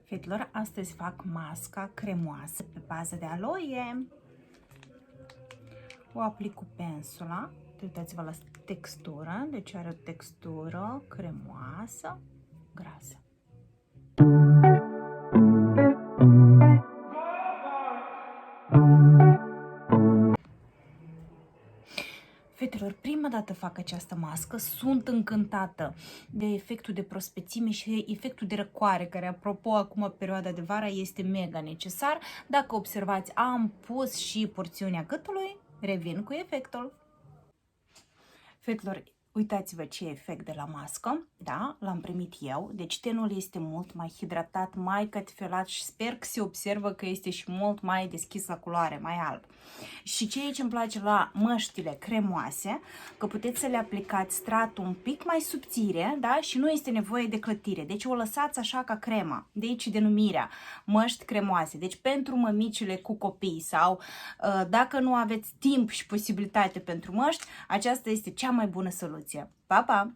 Fetelor, astăzi fac masca cremoasă pe bază de aloe. O aplic cu pensula. Uitați-vă la textură, deci are o textură cremoasă, grasă. Fetelor, prima dată fac această mască, sunt încântată de efectul de prospețime și efectul de răcoare, care, apropo, acum, perioada de vară, este mega necesar. Dacă observați, am pus și porțiunea gâtului, revin cu efectul. Fetelor, uitați-vă ce efect de la mască, da? L-am primit eu, deci tenul este mult mai hidratat, mai catifelat și sper că se observă că este și mult mai deschis la culoare, mai alb. Și ceea ce îmi place la măștile cremoase, că puteți să le aplicați stratul un pic mai subțire, da? Și nu este nevoie de clătire, deci o lăsați așa ca crema, de aici denumirea, măști cremoase. Deci pentru mămicile cu copii sau dacă nu aveți timp și posibilitate pentru măști, aceasta este cea mai bună soluție. Pa, pa!